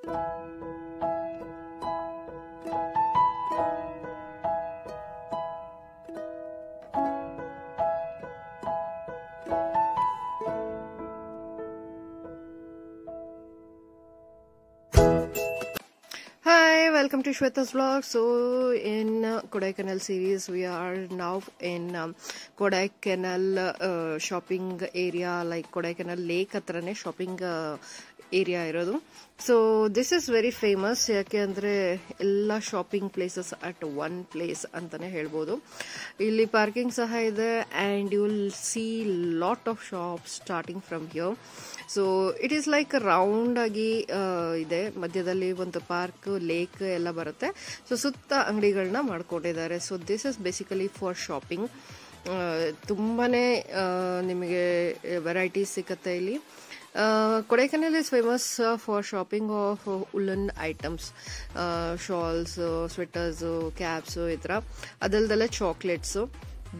Hi, welcome to Shweta's vlog. So in Kodaikanal series, we are now in Kodaikanal shopping area, like Kodaikanal lake atrane shopping area irodu. So this is very famous ಯಾಕೆ ಅಂದ್ರೆ ಎಲ್ಲ shopping places at one place ಅಂತಾನೆ ಹೇಳ್ಬೋದು. ಇಲ್ಲಿ parking ಸಹ ಇದೆ and you will see lot of shops starting from here. So it is like round ಆಗಿ ಇದೆ, ಮಧ್ಯದಲ್ಲಿ ಒಂದು ಪಾರ್ಕ್ ಲೇಕ್ ಎಲ್ಲ ಬರುತ್ತೆ. ಸೊ ಸುತ್ತ ಅಂಗಡಿಗಳನ್ನ ಮಾಡ್ಕೊಂಡಿದ್ದಾರೆ. So this is basically for shopping. ತುಂಬಾನೇ ನಿಮಗೆ ವೆರೈಟೀಸ್ ಸಿಗುತ್ತೆ ಇಲ್ಲಿ. Kodaikanal is famous for shopping of woolen items, shawls, sweaters, caps, etc. ಅದಲ್ದಲ್ಲ chocolates.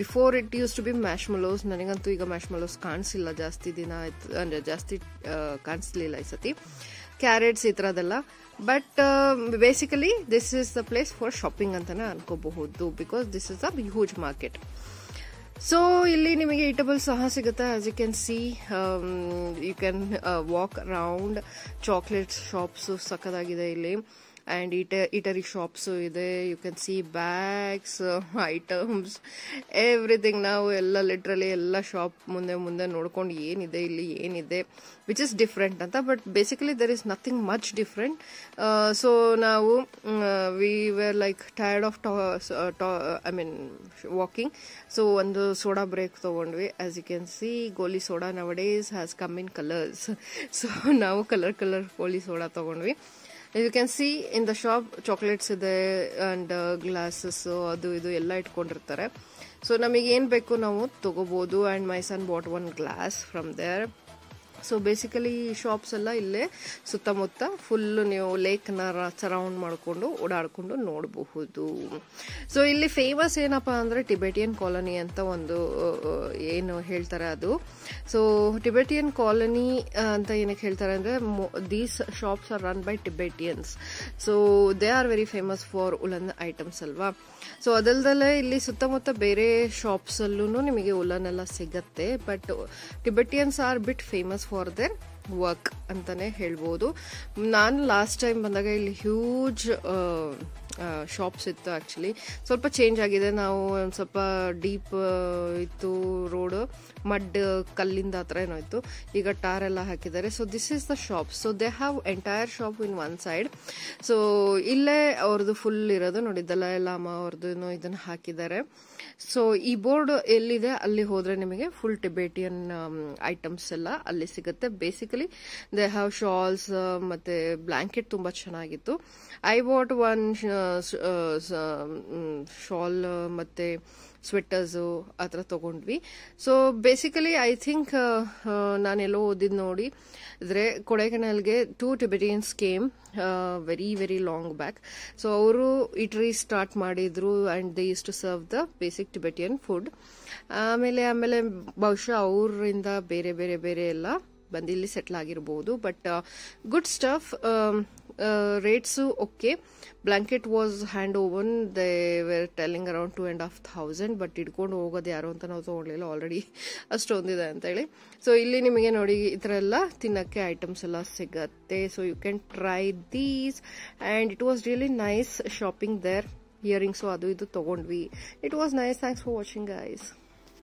Before it use to be marshmallows. ನನಗಂತೂ ಈಗ ಮ್ಯಾಶ್ಮಲೋಸ್ ಕಾಣಿಸಿಲ್ಲ, ಜಾಸ್ತಿ ದಿನ ಆಯ್ತು, ಅಂದರೆ ಜಾಸ್ತಿ ಕಾಣಿಸ್ಲಿಲ್ಲ ಈ ಸತಿ. ಕ್ಯಾರೆಟ್ಸ್ ಈ ಥರದೆಲ್ಲ. But basically this is the place for shopping ಅಂತಾನೆ ಅನ್ಕೋಬಹುದು, because this is a huge market. So ಇಲ್ಲಿ ನಿಮಗೆ ಈಟಬಲ್ ಸಹ ಸಿಗುತ್ತೆ. As you can see, you can walk around. Chocolates shops ಸಕ್ಕದಾಗಿದೆ ಇಲ್ಲಿ. And eatery shops ಇದೆ. You can see bags, items, everything. ನಾವು ಎಲ್ಲ ಲಿಟ್ರಲಿ ಎಲ್ಲ ಶಾಪ್ ಮುಂದೆ ನೋಡ್ಕೊಂಡು ಏನಿದೆ ಇಲ್ಲಿ ಏನಿದೆ ವಿಚ್ ಇಸ್ ಡಿಫ್ರೆಂಟ್ ಅಂತ. But basically there is nothing much different. So ನಾವು we were like tired of I mean walking. So ಒಂದು ಸೋಡಾ ಬ್ರೇಕ್ ತಗೊಂಡ್ವಿ. ಆಸ್ ಯು ಕ್ಯಾನ್ ಸಿ, ಗೋಲಿ soda nowadays has come in colours. So ನಾವು colour ಗೋಲಿ soda ತಗೊಂಡ್ವಿ. You can see in the shop chocolates ಇದೆ and glasses ಅದು ಇದು ಎಲ್ಲ ಇಟ್ಕೊಂಡಿರ್ತಾರೆ. ಸೊ ನಮಗೆ ಏನ್ ಬೇಕು ನಾವು ತಗೋಬಹುದು. and my son bought one glass from there. So basically shops ಎಲ್ಲ ಇಲ್ಲೇ ಸುತ್ತಮುತ್ತ ಫುಲ್ ನೀವು ಲೇಕ್ನ ಸರೌಂಡ್ ಮಾಡಿಕೊಂಡು ಓಡಾಡ್ಕೊಂಡು ನೋಡಬಹುದು. ಸೊ ಇಲ್ಲಿ ಫೇಮಸ್ ಏನಪ್ಪಾ ಅಂದ್ರೆ ಟಿಬೆಟಿಯನ್ ಕಾಲನಿ ಅಂತ ಒಂದು ಏನು ಹೇಳ್ತಾರೆ ಅದು. ಸೊ ಟಿಬೆಟಿಯನ್ ಕಾಲನಿ ಅಂತ ಏನಕ್ಕೆ ಹೇಳ್ತಾರೆ ಅಂದ್ರೆ, these shops are run by Tibetans. So they are very famous for woollen items ಅಲ್ವಾ. ಸೊ ಅದಲ್ದಲ್ಲೇ ಇಲ್ಲಿ ಸುತ್ತಮುತ್ತ ಬೇರೆ ಶಾಪ್ಸ್ ಅಲ್ಲೂ ನಿಮಗೆ ಉಲನ್ ಎಲ್ಲ ಸಿಗತ್ತೆ. But Tibetans are bit famous for their work ಅಂತಾನೆ ಹೇಳ್ಬೋದು. ನಾನು ಲಾಸ್ಟ್ ಟೈಮ್ ಬಂದಾಗ ಇಲ್ಲಿ ಹ್ಯೂಜ್ ಶಾಪ್ಸ್ ಇತ್ತು. ಆಕ್ಚುಲಿ ಸ್ವಲ್ಪ ಚೇಂಜ್ ಆಗಿದೆ. ನಾವು ಒಂದು ಸ್ವಲ್ಪ ಡೀಪ್ ಇತ್ತು ರೋಡ್, ಮಡ್ ಕಲ್ಲಿಂದ ಹತ್ರ ಏನೋ ಇತ್ತು. ಈಗ ಟಾರ್ ಎಲ್ಲ ಹಾಕಿದ್ದಾರೆ. So this is the shop. So they have entire shop in one side. So ಇಲ್ಲೇ ಅವ್ರದ್ದು ಫುಲ್ ಇರೋದು ನೋಡಿ, ದಲೈ ಲಾಮಾ ಅವ್ರದ್ದು ಇದನ್ನ ಹಾಕಿದ್ದಾರೆ. ಸೊ ಈ ಬೋರ್ಡ್ ಎಲ್ಲಿದೆ ಅಲ್ಲಿ ಹೋದ್ರೆ ನಿಮಗೆ ಫುಲ್ ಟಿಬೆಟಿಯನ್ ಐಟಮ್ಸ್ ಎಲ್ಲ ಅಲ್ಲಿ ಸಿಗುತ್ತೆ. ಬೇಸಿಕಲಿ ದೇ ಹ್ಯಾವ್ ಶಾಲ್ಸ್ ಮತ್ತೆ ಬ್ಲಾಂಕೆಟ್ ತುಂಬಾ ಚೆನ್ನಾಗಿತ್ತು. ಐ ವಾಟ್ ಒನ್ ಶಾಲ್ ಮತ್ತೆ ಸ್ವೆಟರ್ಸು ಆ ಥರ ತಗೊಂಡ್ವಿ. ಸೊ ಬೇಸಿಕಲಿ ಐ ಥಿಂಕ್ ನಾನೆಲ್ಲೋ ಓದಿದ್ ನೋಡಿ ಇದ್ರೆ ಕೊಡೈಕೆನಾಲ್ಗೆ 2 Tibetans came very very long back. So ಅವರು ಈಟರಿ ಸ್ಟಾರ್ಟ್ ಮಾಡಿದ್ರು and they use to serve the basic Tibetan food. ಆಮೇಲೆ ಬಹುಶಃ ಅವರಿಂದ ಬೇರೆ ಎಲ್ಲ ಬಂದು ಇಲ್ಲಿ ಸೆಟ್ಲ್ ಆಗಿರಬಹುದು. But good stuff. Rates okay. Blanket was hand woven. They were telling around 2,500. But ಇಟ್ಕೊಂಡು ಹೋಗೋದು ಯಾರು ಅಂತ ನಾವು ತಗೊಳ್ಳಿಲ್ಲ, ಆಲ್ರೆಡಿ ಅಷ್ಟೊಂದಿದೆ ಅಂತ ಹೇಳಿ. ಸೊ ಇಲ್ಲಿ ನಿಮಗೆ ನೋಡಿ ಈ ಥರ ಎಲ್ಲ ತಿನ್ನಕ್ಕೆ ಐಟಮ್ಸ್ ಎಲ್ಲ ಸಿಗತ್ತೆ. So you can try these and it was really nice shopping there. Earrings ಅದು ಇದು ತಗೊಂಡ್ವಿ. It was nice. Thanks for watching guys.